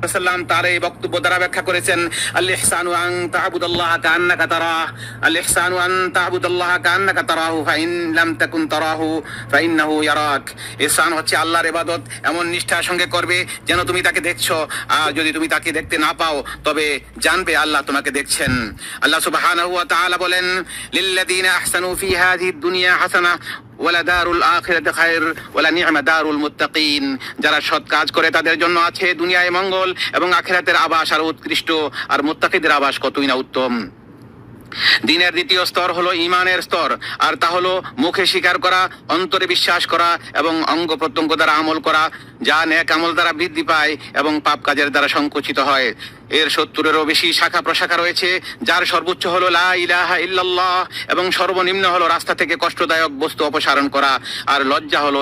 ওয়াসাল্লাম তার এই বক্তব্য দ্বারা ব্যাখ্যা করেছেন, আল ইহসানু আন তা'বুদাল্লাহা কাআন্নাকা তারাহ, আল ইহসানু আন তা'বুদাল্লাহা কাআন্নাকা তারাহু ফাইন লাম তাকুন তারাহু ফাইন্নাহু ইয়ারাক। ইহসান হচ্ছে আল্লাহর ইবাদত এমন নিষ্ঠার সঙ্গে করবে যেন তুমি তাকে দেখছো, আর যদি তুমি তাকে দেখতে না পাও তবে জানবে আল্লাহ তোমাকে দেখছেন। আল্লাহ সুবহানাহু ওয়া তাআলা বলেন, লিল্লাযীনা আহসানু ফী হাযিহিদ দুনিয়া হাসানাহ ওয়ালাদারুল আখিরাতি খায়র ওয়ালানি'মা দারুল মুত্তাকিন। যারা সৎ কাজ করে তাদের জন্য আছে দুনিয়ায় মঙ্গল এবং আখিরাতের আবাস আর উৎকৃষ্ট, আর মুত্তাকিদের আবাস কতই না উত্তম। দিনের দ্বিতীয় স্তর হলো ঈমানের স্তর, আর তা হলো মুখে স্বীকার করা, অন্তরে বিশ্বাস করা এবং অঙ্গ প্রত্যঙ্গ দ্বারা আমল করা, যা নেক আমল দ্বারা বৃদ্ধি পায় এবং পাপ কাজের দ্বারা সংকুচিত হয়। এর 70-এরও বেশি শাখা প্রশাখা রয়েছে, যার সর্বোচ্চ হলো লা ইলাহা ইল্লাল্লাহ এবং সর্বনিম্ন হলো রাস্তা থেকে কষ্টদায়ক বস্তু অপসারণ করা। আর লজ্জা হলো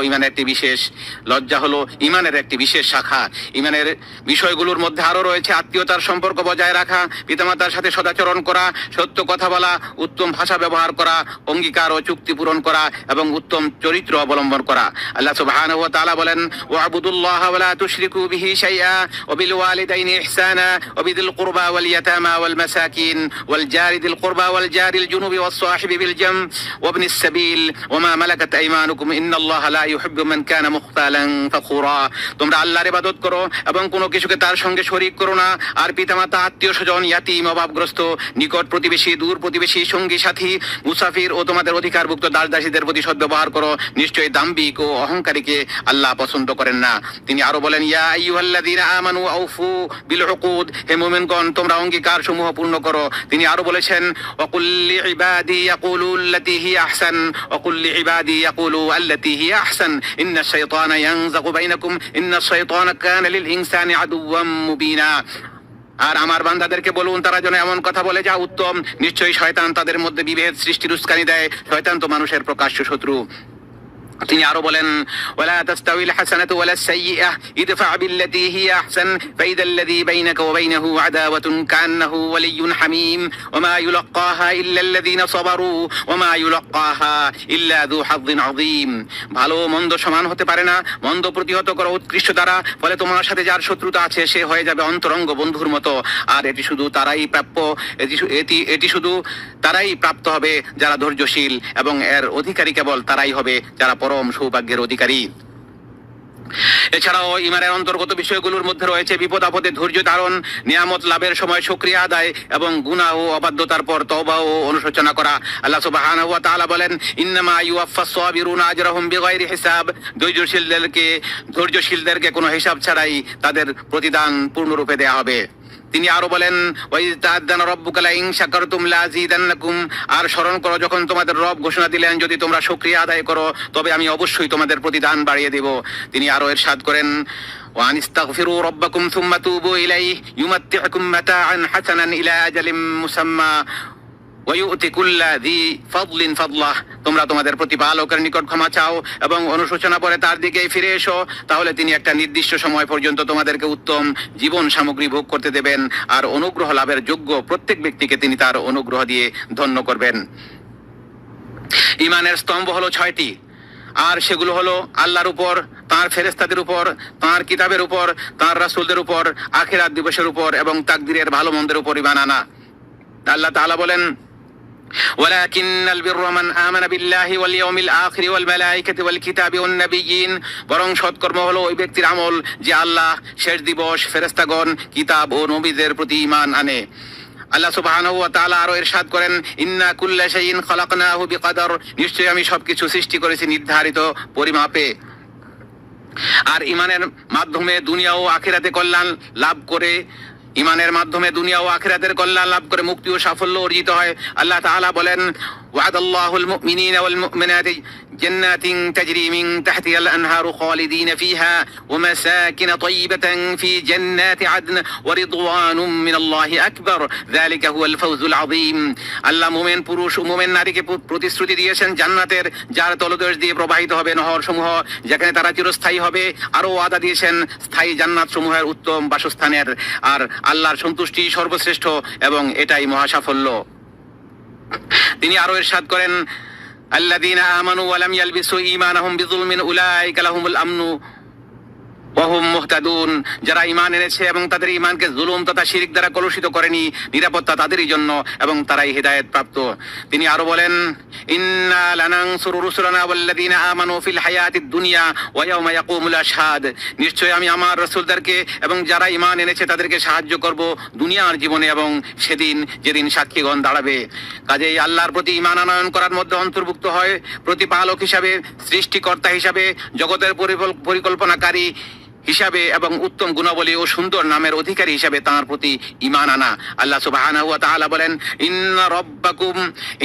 ইমানের একটি বিশেষ শাখা। ইমানের বিষয়গুলোর মধ্যে আরো রয়েছে আত্মীয়তার সম্পর্ক বজায় রাখা, পিতামাতার সাথে সদাচরণ করা, সত্য কথা বলা, উত্তম ভাষা ব্যবহার করা, অঙ্গীকার ও চুক্তি পূরণ করা এবং উত্তম চরিত্র অবলম্বন করা। আল্লাহ সুবহানাহু ওয়া তাআলা বলেন, ওয়া'বুদুল্লাহা ওয়া লা তুশরিকু বিহি শাইআ ওয়া বিল ওয়ালিদাইনি ইহসানা وبذي القربى واليتامى والمساكين والجار ذي القربى والجار الجنوب والصاحب بالجنب وابن السبيل وما ملكت أيمانكم إن الله لا يحب من كان مختالا فخورا। তোমরা আল্লাহর ইবাদত করো এবং কোনো কিছুকে তার সঙ্গে শরীক করো না, আর পিতামাতা, আত্মীয় স্বজন, ইয়াতীম, অভাবগ্রস্ত, নিকট প্রতিবেশী, দূর প্রতিবেশী, সঙ্গী সাথী, মুসাফির ও তোমাদের অধিকারভুক্ত দাস দাসীদের প্রতি সদ্ব্যবহার করো। নিশ্চয়ই দাম্ভিক ও অহংকারীকে আল্লাহ পছন্দ করেন না। তিনি আরো বলেন, ইয়া আইয়ুহাল্লাযীনা আমানু আউফু বিল উকুদ, হে মুমিনগণ তোমরা অঙ্গীকার সমূহ পূর্ণ করো। তিনি আরো বলেছেন, ওয়াকুল লিইবাদি ইয়াকুলু আল্লাতী হিয়া আহসান ওয়াকুল লিইবাদি ইয়াকুলু আল্লাতী হিয়া আহসান ইন্নাশ শাইতানা ইয়ানযাগু বাইনাকুম ইন্নাশ শাইতানা কানা লিল ইনসানি আদুওয়াম মুবিনা। আর আমার বান্দাদেরকে বলুন তারা যেন এমন কথা বলে যা উত্তম, নিশ্চয়ই শয়তান তাদের মধ্যে বিভেদ সৃষ্টির উস্কানি দেয়। শয়তান তো মানুষের প্রকাশ্য শত্রু। তিনি আরো বলেন, ওয়ালা তাস্তাউইল হাসানাতু ওয়ালাস সাইয়্যিআহ ইদফা বিল্লাতী হিয়া আহসান ফাইদাল্লাযী বাইনাকা ওয়া বাইনাহু আদাওয়াতুন কান্নাহু ওয়ালিয়্যুন হামীম ওয়া মা ইউলাক্কাহা ইল্লাল্লাযীনা সাবারু ওয়া মা ইউলাক্কাহা ইল্লা যু হাযযিন আযীম। ভালো মন্দ সমান হতে পারে না, মন্দ প্রতিহত করো উৎকৃষ্ট দ্বারা, ফলে তোমার সাথে যার শত্রুতা আছে সে হয়ে যাবে অন্তরঙ্গ বন্ধুর মতো। আর এটি শুধু তারাই প্রাপ্ত হবে যারা ধৈর্যশীল, এবং এর অধিকারী কেবল তারাই হবে যারা পরম সৌভাগ্যের অধিকারী। এছাড়াও ঈমানের অন্তর্গত বিষয়গুলোর মধ্যে রয়েছে বিপদ আপদে ধৈর্য ধারণ, নিয়ামত লাভের সময় শুকরিয়া আদায় এবং গুনাহ ও অবাধ্যতার পর তওবা ও অনুশোচনা করা। আল্লাহ সুবহানাহু ওয়া তাআলা বলেন, ইন্নামা ইউওয়াফাস সাবিরুনা আজরাহুম বিগাইরি হিসাব। ধৈর্যশীলদেরকে কোনো হিসাব ছাড়াই তাদের প্রতিদান পূর্ণরূপে দেয়া হবে। তিনি আরো বলেন, ওয়াইয তা'আযানা রাব্বুকা লাইন শাকারতুম লাযীদান্নাকুম। আর স্মরণ করো যখন তোমাদের রব ঘোষণা দিলেন, যদি তোমরা শুকরিয়া আদায় করো তবে আমি অবশ্যই তোমাদের প্রতিদান বাড়িয়ে দেব। তিনি আরো ইরশাদ করেন, ওয়া আনিস্তাগফিরু রাব্বাকুম সুম্মা তুবু ইলাইহি ইউমাত্তিউকুম মাতাআন হাসানান ইলা আজালিম মুসাম্মা ওয়া ইউতি কুল্লা যী ফাদলিন ফাদলাহ। তোমরা তোমাদের প্রতিপালকের নিকট ক্ষমা চাও এবং অনুশোচনা করে তার দিকেই ফিরে এসো, তাহলে তিনি একটা নির্দিষ্ট সময় পর্যন্ত তোমাদেরকে উত্তম জীবন সামগ্রী ভোগ করতে দেবেন, আর অনুগ্রহ লাভের যোগ্য প্রত্যেক ব্যক্তিকে তিনি তার অনুগ্রহ দিয়ে ধন্য করবেন। ঈমানের স্তম্ভ হলো 6টি, আর সেগুলো হলো আল্লাহর উপর, তাঁর ফেরেশতাদের উপর, তাঁর কিতাবের উপর, তাঁর রাসূলদের উপর, আখিরাত দিবসের উপর এবং তাকদীরের ভালো মন্দের উপর ঈমান আনা। আল্লাহ তাআলা বলেন, ওয়ালাকিন্নাল বিররা মান আমানা বিল্লাহি ওয়াল ইয়াউমিল আখির ওয়াল মালায়েকাতি ওয়াল কিতাবি ওয়ান নাবিয়্যিন। বরং সৎকর্ম হলো ওই ব্যক্তির আমল যে আল্লাহ, শেষ দিবস, ফেরেশতাগণ, কিতাব ও নবীদের প্রতি ঈমান আনে। আল্লাহ সুবহানাহু ওয়া তাআলা আরো ইরশাদ করেন, ইন্না কুল্লা শাইইন খালাকনাহু বিকদর। নিশ্চয়ই আমি সবকিছু সৃষ্টি করেছি নির্ধারিত পরিমাপে। আর ঈমানের মাধ্যমে দুনিয়া ও আখিরাতে কল্যাণ লাভ করে মুক্তি ও সাফল্য অর্জিত হয়। আল্লাহ তাআলা বলেন, ওয়াদাল্লাহুল মুমিনিনা ওয়াল মুমিনাতি জান্নাতিন তাজরি মিন তাহতিহাল আনহারু খালিদিনা ফিহা ওয়া মাসাকিন তাইয়িবাতান ফি জান্নাতি আদন ওয়া রিদওয়ানুম মিনাল্লাহি আকবার যালিকা হুয়াল ফাওজুল আযীম। আল্লাহ মুমিন পুরুষ ও মুমিন নারীকে প্রতিশ্রুতি দিয়েছেন জান্নাতের, যার তলদেশ দিয়ে প্রবাহিত হবে নহরসমূহ, যেখানে তারা চিরস্থায়ী হবে। আরো ওয়াদা দিয়েছেন স্থায়ী জান্নাত সমূহের উত্তম বাসস্থানের। আর আল্লাহর সন্তুষ্টি সর্বশ্রেষ্ঠ এবং এটাই মহাসাফল্য। তিনি আরো ইরশাদ করেন, আল্লাযীনা আমানু ওয়া লাম ইয়ালবিসু ঈমানাহুম বিযুলমিন উলাইকা লাহুমুল আমনু ওয়াহুম মুহতাদুন, যারা ঈমান এনেছে এবং তাদের ঈমানকে জুলুম তথা শিরক দ্বারা কলুষিত করেনি, নিরাপত্তা তাদেরই জন্য এবং তারাই হিদায়াত প্রাপ্ত। তিনি আরো বলেন, ইন্না লানানসুরু রুসুলানা ওয়াল্লাযীনা আমানু ফিল হায়াতিদ দুনিয়া ওয়া ইয়াওমা ইয়াকুমুল আশহাদ, নিশ্চয় আমি আমার রাসূলদেরকে এবং যারা ঈমান এনেছে তাদেরকে সাহায্য করব দুনিয়ার জীবনে এবং সেদিন যেদিন সাক্ষীগণ দাঁড়াবে। কাজেই আল্লাহর প্রতি ঈমান আনয়ন করার মধ্যে অন্তর্ভুক্ত হয় প্রতিপালক হিসাবে, সৃষ্টিকর্তা হিসাবে, জগতের পরিকল্পনাকারী হিসাবে এবং উত্তম গুণাবলী ও সুন্দর নামের অধিকারী হিসাবে তাঁর প্রতি ঈমান আনা। আল্লাহ সুবহানাহু ওয়া তাআলা বলেন,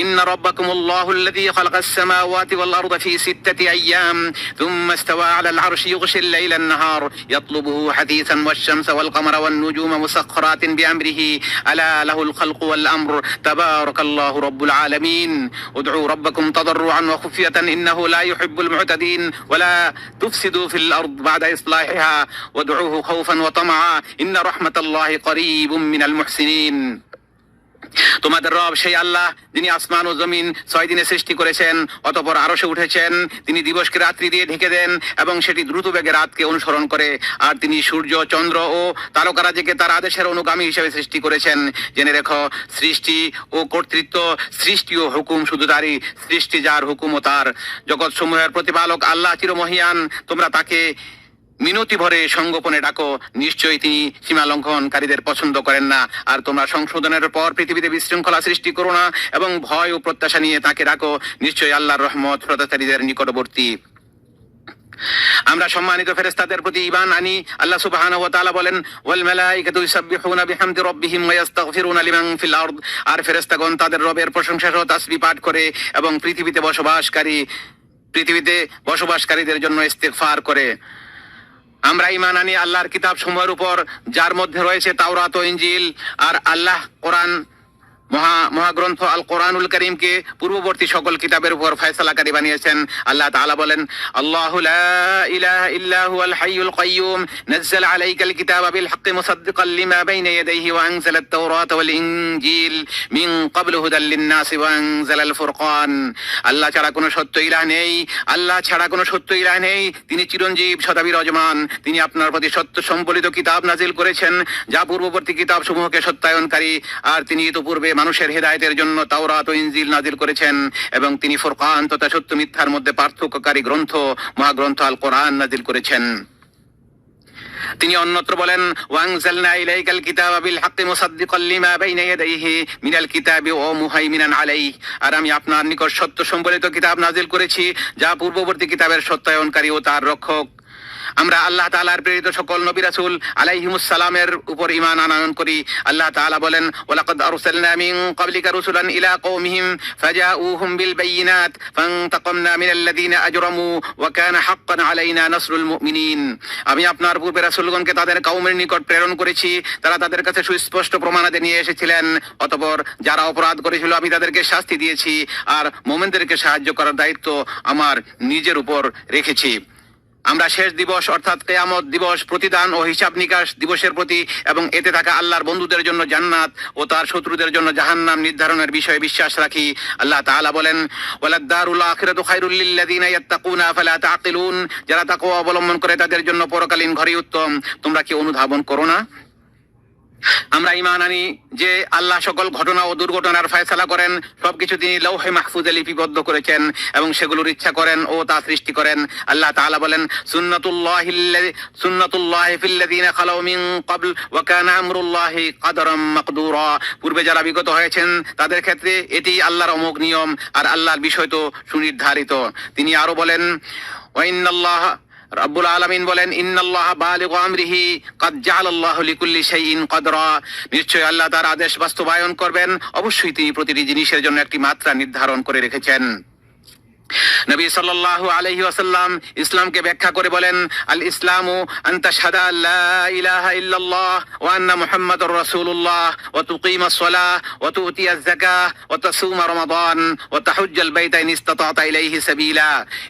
ইন্না রাব্বাকুমুল্লাহুল্লাযী খালাকাস সামাওয়াতি ওয়াল আরদা ফি সিত্তাতি আইয়াম থুম্মা ইসতাওয়া আলাল আরশি ইউগশিল লাইলান নাহার ইয়াতলুবুহু হাদীসান ওয়াশ-শামসা ওয়াল কামারা ওয়ান নুজুমা মুসাখখারাতিন বিআমরিহি আলা লাহুল খালকু ওয়াল আমর তাবারাকাল্লাহু রাব্বুল আলামিন উদউ রাব্বাকুম তাদাররুআন ওয়া খুফিয়াতান ইন্নাহু লা ইউহিব্বুল মু'তাদিন ওয়া লা তুফসিদু ফিল আরদ বা'দা ইসলাহিহা ওয়াদউহু খাউফান ওয়া তামআ ইন্না রাহমাতাল্লাহি করিবুম মিনাল মুহসিনিন। তোমাদের রব সেই আল্লাহ যিনি আসমান ও জমিন 6 দিনে সৃষ্টি করেছেন, অতঃপর আরশে উঠেছেন। তিনি দিবসকে রাত্রি দিয়ে ঢেকে দেন এবং সেটি দ্রুত বেগে রাতকে অনুসরণ করে। আর তিনি সূর্য, চন্দ্র ও তারকারাজিকে তার আদেশের অনুগামী হিসেবে সৃষ্টি করেছেন। জেনে রেখো, সৃষ্টি ও কর্তৃত্ব, সৃষ্টি ও হুকুম শুধু তারই। সৃষ্টি যার, হুকুম ও তার। জগৎ সমূহের প্রতিপালক আল্লাহ চিরমহিয়ান। তোমরা তাকে মিনতি ভরে সঙ্গোপনে ডাকো, নিশ্চয়ই তিনি সীমা লঙ্ঘনকারীদের পছন্দ করেন না। আর তোমরা সংশোধনের পর পৃথিবীতে বিশৃঙ্খলা সৃষ্টি করো না এবং ভয় ও প্রত্যাশা নিয়ে তাকে ডাকো, নিশ্চয়ই আল্লাহর রহমত সদাচারীদের নিকটবর্তী। আমরা সম্মানিত ফেরেশতাদের প্রতি ঈমান আনি। আল্লাহ সুবহানাহু ওয়া তাআলা বলেন, ওয়াল মালাইকাতু ইউসাব্বিহুনা বিহামদি রাব্বিহিম ওয়া ইস্তাগফিরুনা লিমান ফিল আরদ, আর ফেরেশতাগণ তাদের রবের প্রশংসা সহ তাসবিহ পাঠ করে এবং পৃথিবীতে বসবাসকারীদের জন্য ইস্তিগফার করে। আমরা ঈমান আনি আল্লাহর কিতাব সমূহের উপর, যার মধ্যে রয়েছে তাওরাত ও ইনজিল। আর আল্লাহ কোরআন মহাগ্রন্থ আল কোরআনুল করিমকে পূর্ববর্তী সকল কিতাবের উপর ফয়সালাকারী বানিয়েছেন। আল্লাহ তাআলা বলেন, আল্লাহু লা ইলাহা ইল্লা হুয়াল হাইয়ুল কাইয়্যুম নাযালা আলাইকাল কিতাবা বিল হাক্কি মুসাদ্দিকাল লিমা বাইনা ইয়াদাইহি ওয়া আনজালাত তাওরাতা ওয়াল ইনজিল মিন ক্বাবলু হুদাল লিন-নাসি ওয়া আনজালাল ফুরকান। আল্লাহ ছাড়া কোনো সত্য ইলাহ নেই, আল্লাহ ছাড়া কোনো সত্য ইলাহ নেই। তিনি চিরঞ্জীব, সদা বিরাজমান। তিনি আপনার প্রতি সত্য সম্বলিত কিতাব নাজিল করেছেন, যা পূর্ববর্তী কিতাব সমূহকে সত্যায়নকারী। আর তিনি ইতোপূর্বে মানুষের হেদায়েতের জন্য তাওরাত ও ইনজিল নাজিল করেছেন এবং তিনি ফুরকান তথা সত্য মিথ্যার মধ্যে পার্থক্যকারী গ্রন্থ, মহাগ্রন্থ আল কোরআন নাজিল করেছেন। তিনি অন্যত্র বলেন, ওয়ানজালনা ইলাইকাল কিতাবা বিল হাক্কি মুসাদ্দিকাল লিমা বাইনা ইয়াদাইহি মিনাল কিতাবি ওয়া মুহাইমিনান আলাইহি, আর আমি আপনার নিকট সত্য সম্বলিত কিতাব নাজিল করেছি, যা পূর্ববর্তী কিতাবের সত্যায়নকারী ও তার রক্ষক। আমরা আল্লাহ তাআলার প্রেরিত সকল নবী রাসূল আলাইহিমুস সালামের উপর ঈমান আনয়ন করি। আল্লাহ তাআলা বলেন, ওয়ালাকাদ আরসালনা মিন ক্বাবলিকা রুসুলান ইলা কওমিহিম ফাজাউহুম বিল বায়িনাত ফান্তাকামনা মিনাল্লাযীনা আজরামু ওয়া কানা হাক্কান আলাইনা নাসরুল মুমিনিন। আমি আপনার পূর্বে রাসূলগণকে তাদের কওমের নিকট প্রেরণ করেছি, তারা তাদের কাছে সুস্পষ্ট প্রমাণাদি নিয়ে এসেছিলেন। অতঃপর যারা অপরাধ করেছিল আমি তাদেরকে শাস্তি দিয়েছি, আর মুমিনদেরকে সাহায্য করার দায়িত্ব আমার নিজের উপর রেখেছি। আমরা শেষ দিবস অর্থাৎ কিয়ামত দিবস, প্রতিদান ও হিসাব নিকাশ দিবসের প্রতি এবং এতে থাকা আল্লাহর বন্ধুদের জন্য জান্নাত ও তার শত্রুদের জন্য জাহান্নাম নির্ধারণের বিষয়ে বিশ্বাস রাখি। আল্লাহ তাআলা বলেন, ওয়ালাদ-দারুল আখিরাতু খায়রুল লিল্লাযীনা ইয়াত্তাকুনা আফালা তা'কিলুন, যারা তাকওয়া অবলম্বন করে তাদের জন্য পরকালীন ঘরই উত্তম। তোমরা কি অনুধাবন করো না? আমরা ঈমান আনি যে আল্লাহ সকল ঘটনা ও দুর্ঘটনার ফয়সালা করেন। সবকিছু তিনি লৌহে মাহফুজে লিপিবদ্ধ করেছেন এবং সেগুলোর ইচ্ছা করেন ও তা সৃষ্টি করেন। আল্লাহ তাআলা বলেন, সুন্নাতুল্লাহি ফিল্লাযীনা খালাউ মিন ক্বাবল ওয়া কানা আমরুল্লাহি কদরাম মাকদুরা, পূর্বে যারা বিগত হয়েছেন তাদের ক্ষেত্রে এটি আল্লাহর অমোঘ নিয়ম, আর আল্লাহর বিষয় তো সুনির্ধারিত। তিনি আরো বলেন, ওয়া ইন্নাল্লাহ রাব্বুল আলামিন বলেন, ইন্নাল্লাহা বালিগু আমরিহি কাদ জাআলাল্লাহু লিকুল্লি শাইইন কদরা, নিশ্চয় আল্লাহ তার আদেশ বাস্তবায়ন করবেন। অবশ্যই তিনি প্রতিটি জিনিসের জন্য একটি মাত্রা নির্ধারণ করে রেখেছেন। নবী সাল্লাল্লাহু আলাইহি ওয়াসাল্লাম ইসলামকে ব্যাখ্যা করে বলেন, আল ইসলামু আন তাশহাদা আল্লা ইলাহা ইল্লাল্লাহ ওয়া আন্না মুহাম্মাদুর রাসূলুল্লাহ ওয়া তুকিমাস সালাহ ওয়া তুতিয়াজ যাকাহ ওয়া তাসুমা রমাদান ওয়া তাহুজ্জাল বাইতা ইন ইসতাতা'তা ইলাইহি সাবিলা।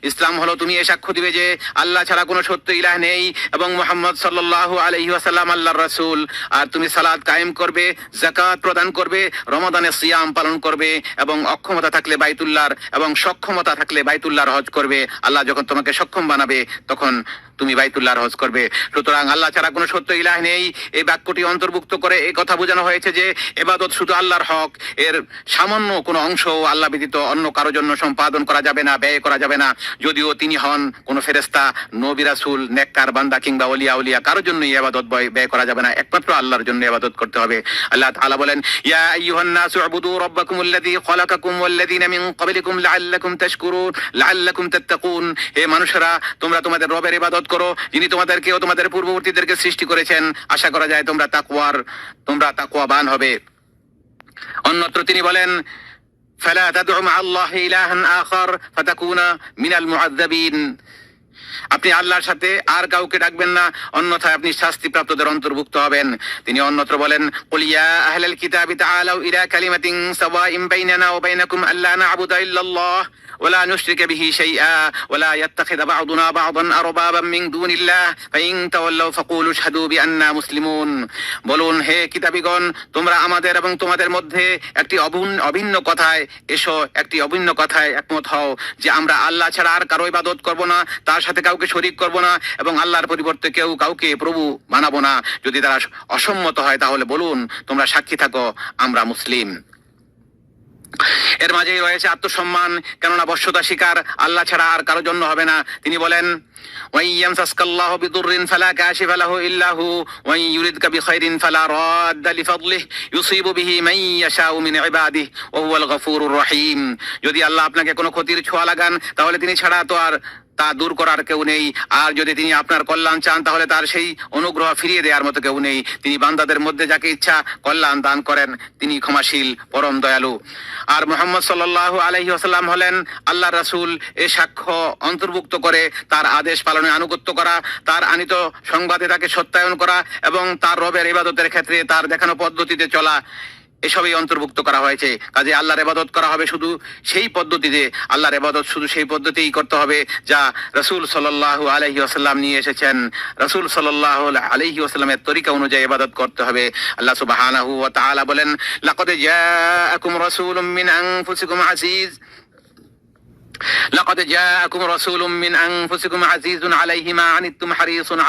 ইসলাম হলো তুমি এ সাক্ষ্য দিবে যে আল্লাহ ছাড়া কোনো সত্য ইলাহ নেই এবং মুহাম্মদ সাল্লাল্লাহু আলাইহি ওয়াসাল্লাম আল্লাহর রাসূল, আর তুমি সালাত কায়েম করবে, যাকাত প্রদান করবে, রমাদানে সিয়াম পালন করবে এবং অক্ষমতা থাকলে বাইতুল্লাহর এবং সক্ষমতা থাকলে বাইতুল্লাহর হজ করবে। আল্লাহ যখন তোমাকে সক্ষম বানাবে তখন তুমি বাইতুল্লাহর হজ করবে। সুতরাং আল্লাহ ছাড়া কোনো সত্য ইলাহ নেই, এই বাক্যটি অন্তর্ভুক্ত করে এই কথা বোঝানো হয়েছে যে ইবাদত শুধু আল্লাহর হক, এর সামান্য কোনো অংশ আল্লাহ ব্যতীত অন্য কারোর জন্য সম্পাদন করা যাবে না, ব্যয় করা যাবে না। যদিও তিনি হন কোনো ফেরেশতা, নবী রাসূল, নেককার বান্দা কিংবা উলিয়া কারোর জন্য ইবাদত ব্যয় করা যাবে না, একমাত্র আল্লাহর জন্য ইবাদত করতে হবে। আল্লাহ তাআলা বলেন, ইয়া আইয়ুহান নাসু উবুদু রাব্বাকুমুল্লাযী খালাকাকুম ওয়াল্লাযীনা মিন ক্বাবলিকুম লাআল্লাকুম তাশকুরুন লাআল্লাকুম তাত্তাকুন। হে মানুষেরা, তোমরা তোমাদের রবের ইবাদত করো, যিনি তোমাদেরকে ও তোমাদের পূর্ববর্তীদেরকে সৃষ্টি করেছেন। আশা করা যায় তোমরা তাকওয়াবান হবে। অন্যত্র তিনি বলেন, ফালা তাদউ মা আল্লাহি ইলাহান আখার ফাতাকুনা মিনাল মুআযযাবিন। আপনি আল্লাহর সাথে আর কাউকে ডাকবেন না, অন্যথায় আপনি শাস্তিপ্রাপ্তদের অন্তর্ভুক্ত হবেন। তিনি অন্যত্র বলেন, কুল ইয়া আহলাল কিতাবি তাআলাউ ইলা কালিমাতিন সাওয়াইন বাইনানা ওয়া বাইনাকুম আল্লা না'বুদা ইল্লাল্লাহ ওয়া লা নুশরিকা বিহি শাইআ ওয়া লা ইয়াত্তাখিযা বা'দুনা বা'দান আরবাবাম মিন দুনিল্লাহ ফাইন তাওয়াল্লাউ ফাকুলু আশহাদু বিআন্না মুসলিমুন। বলুন, হে কিতাবীগণ, তোমরা আমাদের এবং তোমাদের মধ্যে একটি অভিন্ন কথায় একমত হও যে আমরা আল্লাহ ছাড়া আর কারো ইবাদত করব না, তার সাথে কাউকে শরীক করব না এবং আল্লাহর পরিবর্তে কাউকে প্রভু বানাবো না। যদি তারা অসম্মত হয় তাহলে বলুন, তোমরা সাক্ষী থাকো, আমরা মুসলিম। এর মাঝেই রয়েছে আত্মসম্মান, কেননা বশ্যতা শিকার আল্লাহ ছাড়া আর কারোর জন্য হবে না। তিনি বলেন, ওয়াইয়ামসাসকাল্লাহু বিদুররিন ফালা কাশিফা লাহু ইল্লা হু ওয়া ইউরিদকা বিখাইরিন ফালা রাদ্দা লিফাদলিহি ইউসিবু বিহি মান ইয়াশাউ মিন ইবাদিহি ওয়া হুয়াল গফুরুর রহিম। যদি আল্লাহ আপনাকে কোনো ক্ষতির ছোঁয়া লাগান তাহলে তিনি ছাড়া তো আর তা দূর করার কেউ নেই, আর যদি তিনি আপনার কল্যাণ চান তাহলে তার সেই অনুগ্রহ ফিরিয়ে দেওয়ার মতো কেউ নেই। তিনি বান্দাদের মধ্যে যাকে ইচ্ছা কল্যাণ দান করেন, তিনি ক্ষমাশীল, পরম দয়ালু। আর মুহাম্মদ সাল্লাল্লাহু আলাইহি ওয়াসাল্লাম হলেন আল্লাহর রাসূল। এ সাক্ষ্য অন্তর্ভুক্ত করে তার আদেশ পালনে আনুগত্য করা, তার আনিত সংবাদে তাকে সত্যায়ন করা এবং তার রবের ইবাদতের ক্ষেত্রে তার দেখানো পদ্ধতিতে চলা, এসবই অন্তর্ভুক্ত করা হয়েছে। কাজে আল্লাহর ইবাদত করা হবে শুধু সেই পদ্ধতিতে, আল্লাহর ইবাদত শুধু সেই পদ্ধতিই করতে হবে যা রাসূল সাল্লাল্লাহু আলাইহি ওয়াসাল্লাম নিয়ে এসেছেন। রাসূল সাল্লাল্লাহু আলাইহি ওয়াসাল্লামের তরিকা অনুযায়ী ইবাদত করতে হবে। আল্লাহ সুবহানাহু ওয়া তাআলা বলেন, লাকাদ জাআকুম রাসূলুম মিন আনফুসিকুম আজিজ লাকাদ জাআকুম রাসূলুম মিন আনফুসিকুম আজিজুন আলাইহি মা আনিতুম হারিসুন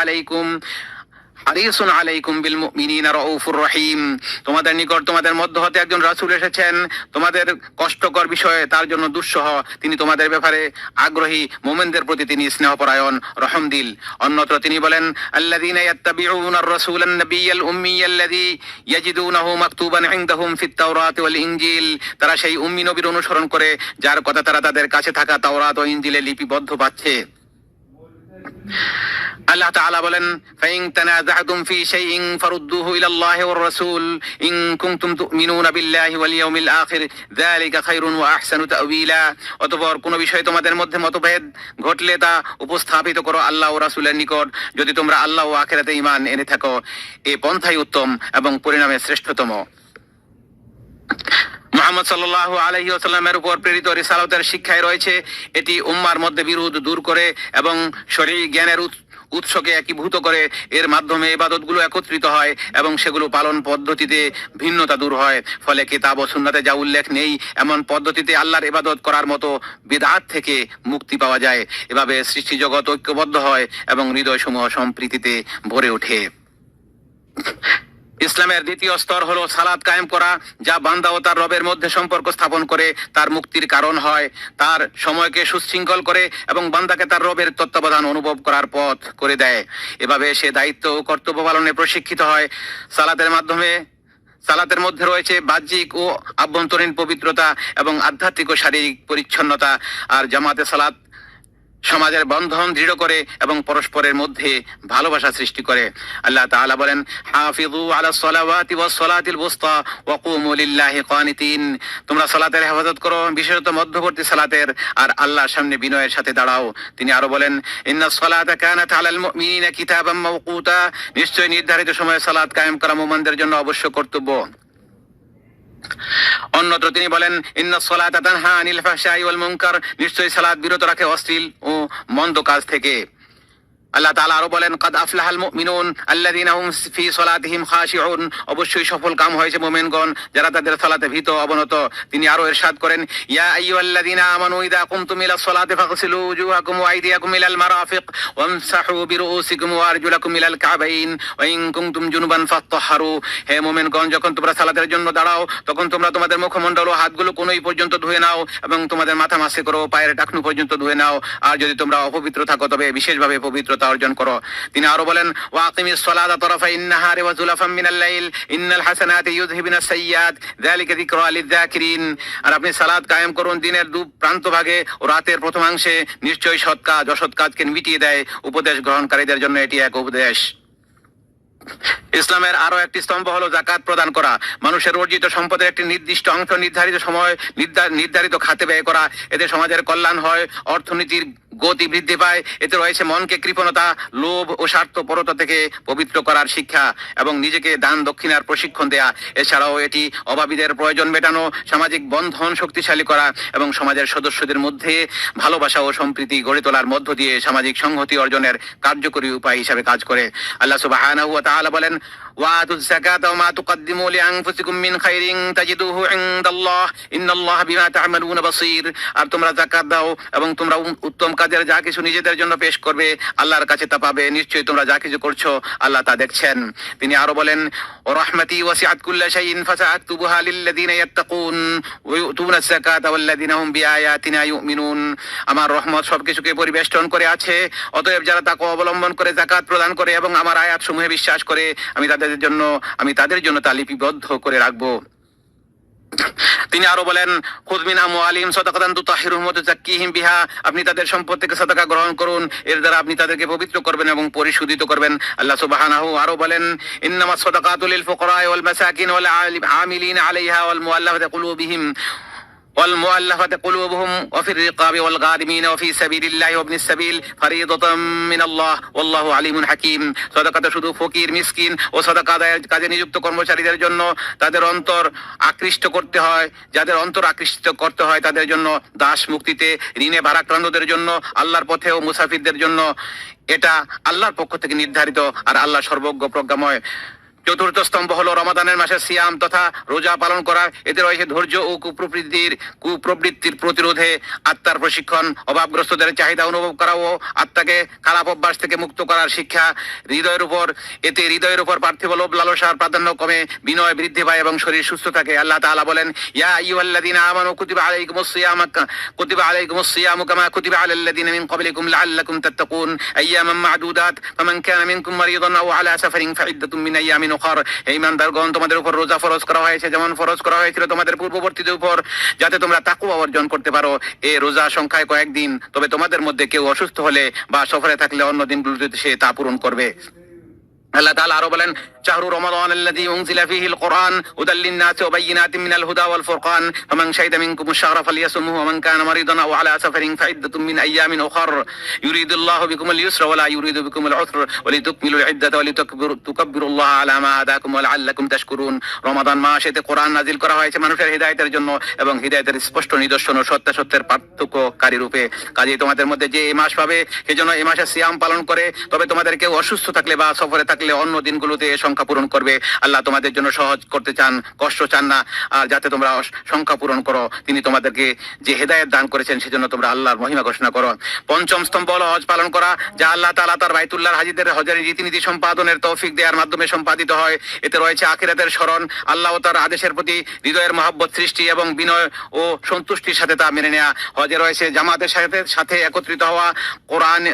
আলাইকুম বিল মুমিনিনা রাউফুর রহিম। তোমাদের নিকট তোমাদের মধ্য হতে একজন রাসূল এসেছেন, তোমাদের কষ্টকর বিষয়ে তার জন্য দুঃসহ, তিনি তোমাদের ব্যাপারে আগ্রহী, মুমিনদের প্রতি তিনি স্নেহপরায়ণ, রহমদিল। অন্যত্র তিনি বলেন, আল্লাযীনা ইয়াত্তাবিউনার রাসূলান নাবিয়্যাল উম্মিয়্যাল্লাযী ইয়াজিদুনাহু মাকতুবান ইনদাহুম ফিত তাওরাতি ওয়াল ইনজিল। তারা সেই উম্মি নবীর অনুসরণ করে যার কথা তারা তাদের কাছে থাকা তাওরাত ও ইনজিলে লিপিবদ্ধ পাচ্ছে। আল্লাহ তাআলা বলেন, ফাইন তানাযাতুম ফি শাইইন ফারুদ্দুহু ইলাল্লাহি ওয়ার রাসূল ইন কুনতুম তুমিনুনা বিল্লাহি ওয়াল ইয়াউমিল আখির যালিকা খায়রুন ওয়া আহসানু তা'ওয়িলা। অতঃপর কোন বিষয়ে তোমাদের মধ্যে মতভেদ ঘটলে তা উপস্থাপিত করো আল্লাহ ও রাসূলের নিকট, যদি তোমরা আল্লাহ ও আখিরাতে ঈমান এনে থাকো। এই পন্থাই উত্তম এবং পরিণামে শ্রেষ্ঠতম। মুহাম্মদ সাল্লাল্লাহু আলাইহি ওয়াসাল্লামের উপর প্রেরিত রিসালাতের শিক্ষায় রয়েছে, এটি উম্মার মধ্যে বিরোধ দূর করে এবং শরঈ জ্ঞানের উৎসকে একীভূত করে। এর মাধ্যমে ইবাদতগুলো একত্রিত হয় এবং সেগুলো পালন পদ্ধতিতে ভিন্নতা দূর হয়। ফলে কিতাব ও সুন্নাতে যা উল্লেখ নেই এমন পদ্ধতিতে আল্লাহর ইবাদত করার মতো বিদআত থেকে মুক্তি পাওয়া যায়। এভাবে সৃষ্টি জগৎ ঐক্যবদ্ধ হয় এবং হৃদয়সমূহ সম্প্রীতিতে ভরে ওঠে। ইসলামের দ্বিতীয় স্তর হলো সালাত কায়েম করা, যা বান্দা ও তার রবের মধ্যে সম্পর্ক স্থাপন করে তার মুক্তির কারণ হয়, তার সময়কে সুশৃঙ্খল করে এবং বান্দাকে তার রবের তত্ত্বাবধান অনুভব করার পথ করে দেয়। এভাবে সে দায়িত্ব ও কর্তব্য পালনে প্রশিক্ষিত হয়। সালাতের মধ্যে রয়েছে বাহ্যিক ও আভ্যন্তরীণ পবিত্রতা এবং আধ্যাত্মিক ও শারীরিক পরিচ্ছন্নতা। আর জামাতে সালাত সমাজের বন্ধন দৃঢ় করে এবং পরস্পরের মধ্যে ভালোবাসা সৃষ্টি করে। আল্লাহ তাআলা বলেন, হাফিযু আলাস সালাওয়াতি ওয়াস সালাতিল বুসতা ওয়া কুমু লিল্লাহি কানিতিন। তোমরা সালাতের হেফাজত করো, বিশেষত মধ্যবর্তী সালাতের, আর আল্লাহর সামনে বিনয়ের সাথে দাঁড়াও। তিনি আরো বলেন, ইন্নাস সালাতা কানাত আলাল মুমিনিনা কিতাবাম মাওকুতা। নিশ্চয় নির্ধারিত সময়ে সালাত কায়েম করা মুমিনদের জন্য অবশ্য কর্তব্য। অন্যত্র তিনি বলেন, ইন্নাস সালাতা তানহা আনিল ফাহশাই ওয়াল মুনকার। নিশ্চয়ই সালাত বিরত রাখে অশ্লীল ও মন্দ কাজ থেকে। আল্লাহ তাআলা আরো বলেন, কাদ আফলাহাল মুমিনুন আল্লাযীনা হুম ফি সালাতিহিম খাশিউন, অবশ্যই সফল কাম হয়েছে মুমিনগণ যারা তাদের সালাতে ভীত অবনত। তিনি আরো ইরশাদ করেন, ইয়া আইয়ুহাল্লাযীনা আমানু ইযা কুমতুম ইলাস সালাতি ফাগসিলু ওয়ুজুহাকুম ওয়া আইদিয়াকুম ইলাল মারাফিক ওয়ামসাহু বিরুউসিকুম ওয়া আরজুলাকুম ইলাল কাবাইন ওয়া ইন কুনতুম জুনুবান ফাত্তাহহারু। হে মুমিনগণ, যখন তোমরা সালাতের জন্য দাঁড়াও তখন তোমরা তোমাদের মুখমণ্ডল ও হাতগুলো কোনই পর্যন্ত ধুয়ে নাও এবং তোমাদের মাথা মাসে করো, পায়ের টাকনু পর্যন্ত ধুয়ে নাও। আর যদি তোমরা অপবিত্র থাকো তবে বিশেষভাবে পবিত্রতা অর্জন করো। তিনি আরো বলেন, ওয়া আকিমিস সালাতা তারাফাইন নাহারি ওয়া যুলাফাম মিনাল লাইল ইন্নাল হাসানাতি ইউযহিবুনাস সাইয়্যাত যালিকা যিকরা লিয-যাকিরিন। আর আপনি সালাত কায়েম করুন দিনের দু প্রান্ত ভাগে ও রাতের প্রথমাংশে, নিশ্চয়ই সৎ কাজ অসৎ কাজকে মিটিয়ে দেয়। উপদেশ গ্রহণকারীদের জন্য এটি এক উপদেশ। ইসলামের আরো একটি স্তম্ভ হলো যাকাত প্রদান করা। মানুষের অর্জিত সম্পদের একটি নির্দিষ্ট অংশ নির্ধারিত সময় নির্ধারিত খাতে ব্যয় করা। এতে সমাজের কল্যাণ হয়, অর্থনীতির গতি বৃদ্ধি পায়। এতে রয়েছে মনকে কৃপণতা, লোভ ও স্বার্থপরতা থেকে পবিত্র করার শিক্ষা এবং নিজেকে দান দক্ষিণার প্রশিক্ষণ দেয়া। এছাড়াও এটি অভাবীদের প্রয়োজন মেটানো, সামাজিক বন্ধন শক্তিশালী করা এবং সমাজের সদস্যদের মধ্যে ভালোবাসা ও সম্প্রীতি গড়ে তোলার মধ্য দিয়ে সামাজিক সংহতি অর্জনের কার্যকরী উপায় হিসাবে কাজ করে। আল্লাহ সুবহানাহু ওয়া তাআলা বলেন, ওয়াতুজ যাকাতা ওয়া মা তুকদ্দিমু লিআনফুসিকুম মিন খাইরিন তাজিদুহু ইনদাল্লাহ ইন্নাল্লাহা বিমা তা'মালুনা বাসীর। আর তোমরা যাকাত দাও এবং তোমরা উত্তম কাজের যা কিছু নিজেদের জন্য পেশ করবে আল্লাহর কাছে তা পাবে। নিশ্চয়ই তোমরা যা কিছু করছো আল্লাহ তা দেখছেন। তিনি আরো বলেন, ওয়া রাহমাতি ওয়াসিআত কুল্লা শাইইন ফাসাআকতুবুহা লিল্লাযীনা ইয়াত্তাকুন ওয়া ইউতুনাজ যাকাতা ওয়াল্লাযীনা হুম বিআয়াতিনা ইউমিনুন। আমার রহমত সবকিছুকে পরিবেষ্টন করে আছে, অতএব যারা তাকওয়া অবলম্বন করে যাকাত প্রদান করে এবং আমার আয়াতসমূহে বিশ্বাস করে আমি তাদের জন্য তা লিপিবদ্ধ করে রাখবো। তিনি আরো বলেন, খুয মিন আমওয়ালিহিম সাদাকাতান তুতাহহিরুহুম ওয়া তুযাক্কিহিম বিহা। আপনি তাদের সম্পদ থেকে সাদাকা গ্রহণ করুন, এর দ্বারা আপনি তাদেরকে পবিত্র করবেন এবং পরিশুদ্ধিত করবেন। আল্লাহ সুবহানাহু আরো বলেন, ইন্নামাস সাদাকাতু লিল ফুকারা'i ওয়াল মাসাকিন ওয়াল আমিলিনা আলাইহা ওয়াল মুআল্লাফাতি কুলুবুহুম ওয়া ফির রিকাবি ওয়াল গারিমিন ওয়া ফি সাবিলিল্লাহি ওয়া ইবনিস সাবিল ফারিদাতাম মিনাল্লাহ ওয়াল্লাহু আলিমুন হাকীম। সাদাকাটা শুধু ফকির, মিসকিন ও সাদাকা আদায়ের কাজে নিযুক্ত কর্মচারীদের জন্য, যাদের অন্তর আকৃষ্ট করতে হয় তাদের জন্য, দাস মুক্তিতে, ঋণে ভারাক্রান্তদের জন্য, আল্লাহর পথে ও মুসাফিরদের জন্য। এটা আল্লাহর পক্ষ থেকে নির্ধারিত, আর আল্লাহ সর্বজ্ঞ প্রজ্ঞাময়। চতুর্থ স্তম্ভ হলো রমাদানের মাসে সিয়াম তথা রোজা পালন করা। এতে রয়েছে ধৈর্য ও কুপ্রবৃত্তির প্রতিরোধে আত্মার প্রশিক্ষণ, অভাবগ্রস্তদের চাহিদা অনুভব করা ও আত্মাকে খারাপ অভ্যাস থেকে মুক্ত করার শিক্ষা। হৃদয়ের উপর পার্থিব লোভ লালসার প্রাধান্য কমে, বিনয় বৃদ্ধি পায় এবং শরীর সুস্থ থাকে। আল্লাহ তাআলা বলেন, ইয়া আইয়ুহাল্লাযীনা আমানু কুতিবা আলাইকুমুস সিয়ামু কামা কুতিবা আলাল্লাযীনা মিন ক্বাবলিকুম লাআল্লাকুম তাত্তাকুন আইয়ামান মা'দুদাত ফামান কানা মিনকুম মারিদান আও আলা সাফারিন ফাইদ্দাতুম মিন আইয়ামিন উখর। হে ঈমানদারগণ, তোমাদের উপর রোজা ফরজ করা হয়েছে যেমন ফরজ করা হয়েছিল তোমাদের পূর্ববর্তীদের উপর, যাতে তোমরা তাকওয়া অর্জন করতে পারো। এই রোজা সংখ্যায় কয়েকদিন, তবে তোমাদের মধ্যে কেউ অসুস্থ হলে বা সফরে থাকলে অন্য দিনগুলোতে সে তা পূরণ করবে। আল্লাহ তাআলা আরো বলেন, শাহরু রমাদান আল্লাযী উনজিলা ফীহিল কুরআন হুদাল লিন-নাসি ওয়া বায়িনাতিন মিনাল হুদা ওয়াল ফুরকান ফামান শাহিদা মিনকুমুশ শাহরা ফালইয়াসুমহু ওয়া মান কানা মারিদান আও আলা সাফারিন ফাইদ্দাতুম মিন আইয়ামিন উখর ইউরিদুল্লাহু বিকুমুল ইউসরা ওয়া লা ইউরিদু বিকুমুল উসরা ওয়া লিতুকমিলুল ইদ্দাতা ওয়া লিতুকাব্বিরুল্লাহা আলা মা হাদাকুম ওয়া লাআল্লাকুম তাশকুরুন। রমাদান মাস, এতে কোরআন নাজিল করা হয়েছে মানুষের হিদায়াতের জন্য এবং হিদায়াতের স্পষ্ট নিদর্শন ও সত্যের পার্থক্যকারী রূপে। কাজেই তোমাদের মধ্যে যে এই মাস পাবে সেজন্য এই মাসে সিয়াম পালন করে, তবে তোমাদের কেউ অসুস্থ থাকলে বা সফরে থাকলে অন্য দিনগুলোতে সংখ্যা পূরণ করবে। আল্লাহ তোমাদের জন্য সহজ করতে চান, কষ্ট চান না। আর যাতে তোমরা সংখ্যা পূরণ করো, তিনি তোমাদেরকে যে হেদায়েত দান করেছেন সেজন্য তোমরা আল্লাহর মহিমা ঘোষণা করো। পঞ্চম স্তম্ভ হলো হজ পালন করা, যা আল্লাহ তাআলা তার বাইতুল্লাহর হাজীদের হজের রীতিনীতি সম্পাদনের তৌফিক দেওয়ার মাধ্যমে সম্পাদিত হয়। এতে রয়েছে আখিরাতের স্মরণ, আল্লাহ ও তার আদেশের প্রতি হৃদয়ের মহব্বত সৃষ্টি এবং বিনয় ও সন্তুষ্টির সাথে তা মেনে নেওয়া। হজে রয়েছে জামাতের সাথে একত্রিত হওয়া,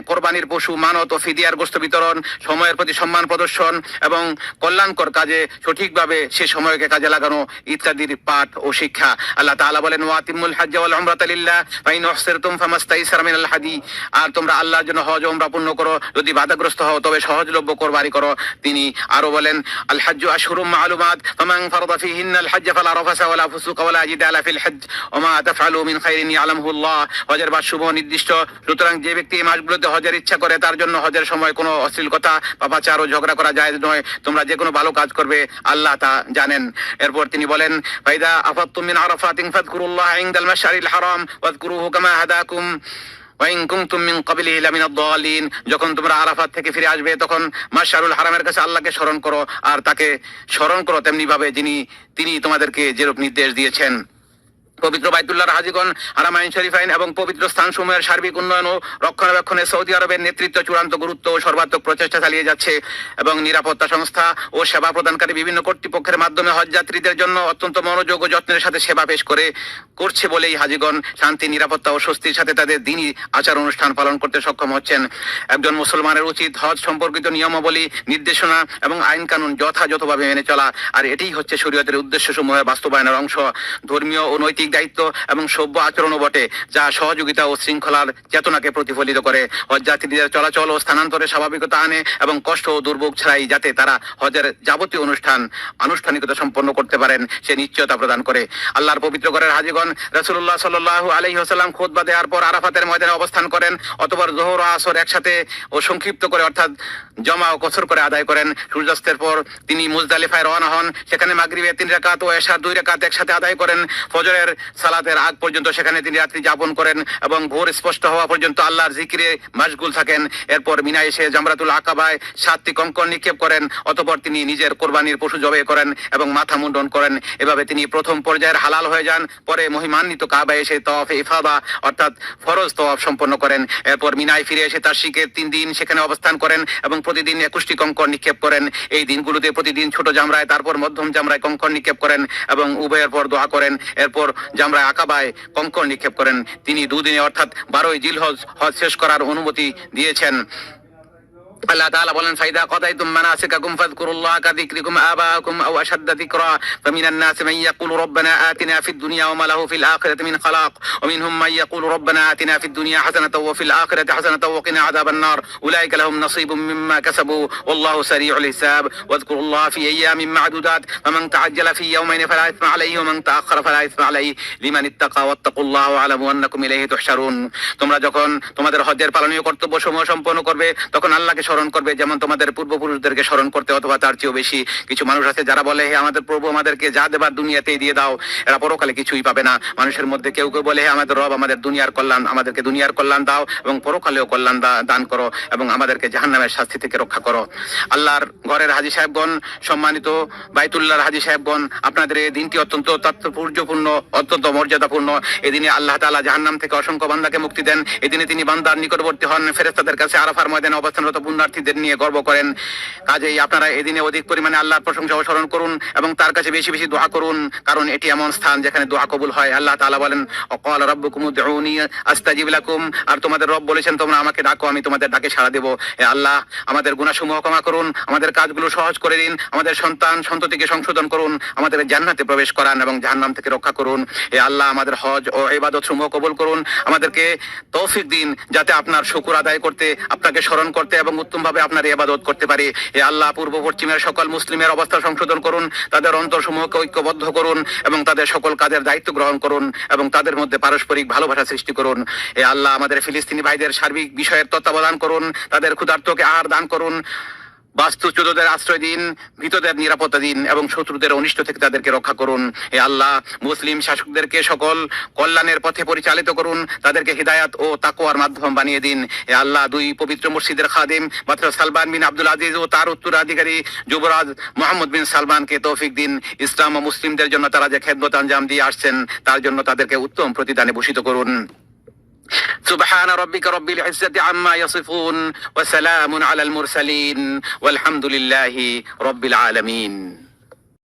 কোরবানির পশু মানত ও ফিদিয়ার গোশত বিতরণ, সময়ের প্রতি সম্মান প্রদর্শন এবং কল্যাণকর কাজে সঠিকভাবে সে সময়কে কাজে লাগানো ইত্যাদির পাঠ ও শিক্ষা। আল্লাহ তাআলা বলেন, ওয়াতিমুল হজ্জ ওয়াল উমরাতা লিল্লাহ ফাইন উহসিরতুম ফামাস্তাইসারা মিনাল হাদি। আর তোমরা আল্লাহর জন্য হজ ও উমরা পূর্ণ করো, যদি বাধাগ্রস্ত হও তবে সহজলভ্য কোরবানি করো। তিনি আরো বলেন, আল হজ্জু আশহুরুম মা'লুমাত ফামান ফারাদা ফীহিন্নাল হজ্জ ফালা রাফাসা ওয়ালা ফুসুকা ওয়ালা জিদালা ফিল হজ্জ ওয়া মা তাফআলু মিন খাইরিন ইয়ালামুহুল্লাহ। হজের মাস শুভ নির্দিষ্ট, সুতরাং যে ব্যক্তি এই মাসগুলোতে হজের ইচ্ছা করে তার জন্য হজের সময় কোনো অশ্লীল কথা, পাপাচার ও ঝগড়া করা জায়েজ নয়। তোমরা যে কোনো ভালো কাজ করবে আল্লাহ তা জানেন। এরপর তিনি বলেন, ফাইদা আফাদতুম মিন আরাফাতিন ফাযকুরুল্লাহ ইনদাল মাশআরিল হারাম ওয়াযকুরুহু কামা হাদাকুম ওয়াইন কুনতুম মিন ক্বাবলিহি লামিনাদ দাল্লিন, যখন তোমরা আরাফাত থেকে ফিরে আসবে তখন মাশআরুল হারামের কাছে আল্লাহকে স্মরণ করো, আর তাকে স্মরণ করো তেমনি ভাবে তিনি তোমাদেরকে যেরূপ নির্দেশ দিয়েছেন। পবিত্র বাইতুল্লাহর হাজিগণ, হারামাইন শরীফাইন এবং পবিত্র স্থানসমূহের সার্বিক উন্নয়ন ও রক্ষণাবেক্ষণে সৌদি আরবের নেতৃত্ব চূড়ান্ত গুরুত্ব ও সর্বাত্মক প্রচেষ্টা চালিয়ে যাচ্ছে এবং নিরাপত্তা সংস্থা ও সেবা প্রদানকারী বিভিন্ন কর্তৃপক্ষের মাধ্যমে হজ যাত্রীদের জন্য অত্যন্ত মনোযোগ ও যত্নের সাথে সেবা পেশ করছে বলেই হাজিগণ শান্তি, নিরাপত্তা ও স্বস্তির সাথে তাদের দিনই আচার অনুষ্ঠান পালন করতে সক্ষম হচ্ছেন। একজন মুসলমানের উচিত হজ সম্পর্কিত নিয়মাবলী, নির্দেশনা এবং আইন কানুন যথাযথভাবে মেনে চলা, আর এটাই হচ্ছে শরীয়তের উদ্দেশ্যসমূহের বাস্তবায়নের অংশ। ধর্মীয় ও নৈতিক দায়িত্ব এবং সভ্য আচরণও বটে, যা সহযোগিতা ও শৃঙ্খলার চেতনাকে প্রতিফলিত করে। হজযাত্রীদের চলাচল ও স্থানান্তরে স্বাভাবিকতা আনে এবং কষ্ট ও দুর্ভোগ ছাড়াই যাতে তারা হজের যাবতীয় আনুষ্ঠানিকতা সম্পন্ন করতে পারেন সে নিশ্চয়তা প্রদান করে। আল্লাহর পবিত্র ঘরের হাজিগণ রাসূলুল্লাহ সাল্লাল্লাহু আলাইহি ওয়াসাল্লাম খুতবা দেওয়ার পর আরাফাতের ময়দানে অবস্থান করেন, অতঃপর যোহর ও আসর একসাথে ও সংক্ষিপ্ত করে অর্থাৎ জমা ও কসর করে আদায় করেন। সূর্যাস্তের পর তিনি মুজদালিফায় রওনা হন, সেখানে মাগরিবের 3 রাকাত ও এশার 2 রাকাত একসাথে আদায় করেন। ফজরের সালাতের আগ পর্যন্ত সেখানে তিনি রাত্রি যাপন করেন এবং ভোর স্পষ্ট হওয়া পর্যন্ত আল্লাহর জিকিরে মাশগুল থাকেন। এরপর মিনায় এসে জামরাতুল আকাবায় 7টি কঙ্কর নিক্ষেপ করেন, অতঃপর তিনি নিজের কোরবানির পশু জবাই করেন এবং মাথা মুন্ডন করেন। এভাবে তিনি প্রথম পর্যায়ের হালাল হয়ে যান। পরে মহিমান্বিত কাবায় এসে তওয়াফে ইফাদা অর্থাৎ ফরজ তওয়াফ সম্পন্ন করেন। এরপর মিনায় ফিরে এসে তাশরিকের 3 দিন সেখানে অবস্থান করেন এবং প্রতিদিন 21টি কঙ্কর নিক্ষেপ করেন। এই দিনগুলোতে প্রতিদিন ছোট জামরায়, তারপর মধ্যম জামরায় কঙ্কর নিক্ষেপ করেন এবং উভয়ের পর দোয়া করেন। এরপর জামরায় আকাবায় কঙ্কর নিক্ষেপ করেন। তিনি 2 দিনে অর্থাৎ 12ই জিলহজ হজ শেষ করার অনুমতি দিয়েছেন। আল্লাহ তাআলা বলেন, ফাইদা কাদাইতুম মানাসিকাকুম ফাযকুরুল্লাহা কাযিকরিকুম আবাআকুম আও আশাদ্দা যিকরা ফামিনান নাসি মান ইয়াকুলু রাব্বানা আতিনা ফিদ দুনিয়া ওয়া মা লাহু ফিল আখিরাতি মিন খালাক ওয়া মিনহুম মান ইয়াকুলু রাব্বানা আতিনা ফিদ দুনিয়া হাসানাতাও ওয়া ফিল আখিরাতি হাসানাতাও ওয়া কিনা আযাবান নার উলাইকা লাহুম নাসীবুম মিম্মা কাসাবু ওয়াল্লাহু সারিউল হিসাব ওয়াযকুরুল্লাহা ফি আইয়ামিন মা'দুদাত ফামান তা'আজ্জালা ফি ইয়াওমাইন ফালা ইসমা আলাইহি ওয়া মান তা'আখারা ফালা ইসমা আলাইহি লিমান ইত্তাকা ওয়াত্তাকুল্লাহা ওয়া আলামু আন্নাকুম ইলাইহি তুহশারুন। তোমরা যখন তোমাদের হজ্জের পালনীয় কর্তব্যসমূহ সম্পন্ন করবে তখন আল্লাহকে স্মরণ করবে যেমন তোমাদের পূর্বপুরুষদেরকে স্মরণ করতে, অথবা তার চেয়েও বেশি। কিছু মানুষ আছে যারা বলে, হে আমাদের প্রভু আমাদেরকে যা দেবার দুনিয়াতেই দিয়ে দাও। এরা পরকালে কিছুই পাবে না। মানুষের মধ্যে কেউ কেউ বলে, হে আমাদের রব আমাদেরকে দুনিয়ার কল্যাণ দাও এবং পরকালেও কল্যাণ দান করো এবং আমাদেরকে জাহান্নামের শাস্তি থেকে রক্ষা করো। আল্লাহর ঘরের হাজী সাহেবগণ, সম্মানিত বাইতুল্লাহর হাজী সাহেবগণ, আপনাদের এই দিনটি অত্যন্ত তাৎপর্যপূর্ণ, অত্যন্ত মর্যাদাপূর্ণ। এদিনে আল্লাহ তাআলা জাহান্নাম থেকে অসংখ্য বান্দাকে মুক্তি দেন। এদিনে তিনি বান্দার নিকটবর্তী হন, ফেরেশতাদের কাছে আরাফার ময়দানে অবস্থানরত পুণ্যার্থীদের নিয়ে গর্ব করেন। কাজেই আপনারা এদিনে অধিক পরিমাণে আল্লাহর প্রশংসা ও স্মরণ করুন এবং তার কাছে বেশি বেশি দোয়া করুন, কারণ এটি এমন স্থান যেখানে দোয়া কবুল হয়। আল্লাহ তাআলা বলেন, ওয়াকাল রাব্বুকুম উদউনি আস্তাজিব লাকুম, আর তোমাদের রব বলেছেন তোমরা আমাকে ডাকো, আমি তোমাদের ডাকে সাড়া দেব। হে আল্লাহ, আমাদের গুনাহসমূহ ক্ষমা করুন, আমাদের কাজগুলো সহজ করে দিন, আমাদের সন্তান সন্ততিকে সংশোধন করুন, আমাদের জান্নাতে প্রবেশ করান এবং জাহান্নাম থেকে রক্ষা করুন। হে আল্লাহ, আমাদের হজ ও ইবাদত সমূহ কবুল করুন, আমাদেরকে তৌফিক দিন যাতে আপনার শুকর আদায় করতে, আপনাকে স্মরণ করতে এবং উত্তমভাবে আপনার ইবাদত করতে পারি। হে আল্লাহ, পূর্ব পশ্চিমের সকল মুসলিমের অবস্থা সংশোধন করুন, তাদের অন্তরসমূহকে ঐক্যবদ্ধ করুন এবং তাদের সকল কাজের দায়িত্ব গ্রহণ করুন এবং তাদের মধ্যে পারস্পরিক ভালোবাসা সৃষ্টি করুন। হে আল্লাহ, আমাদের ফিলিস্তিনি ভাইদের সার্বিক বিষয়ের তত্ত্বাবধান করুন, তাদের ক্ষুধার্তকে আহার দান করুন, বাস্তুচ্যুতদের আশ্রয় দিন, ভীতদের নিরাপত্তা দিন এবং শত্রুদের অনিষ্ট থেকে তাদেরকে রক্ষা করুন। হে আল্লাহ, মুসলিম শাসকদেরকে সকল কল্যাণের পথে পরিচালিত করুন, তাদেরকে হিদায়াত ও তাকওয়ার মাধ্যম বানিয়ে দিন। হে আল্লাহ, 2 পবিত্র মসজিদের খাদিম মাত্র সালমান বিন আব্দুল আজিজ ও তার উত্তরাধিকারী যুবরাজ মোহাম্মদ বিন সালমানকে তৌফিক দিন। ইসলাম ও মুসলিমদের জন্য তারা যে খেদমত আঞ্জাম দিয়ে আসছেন তার জন্য তাদেরকে উত্তম প্রতিদানে ভূষিত করুন। سبحان ربك رب العزة عما يصفون وسلام على المرسلين والحمد لله رب العالمين।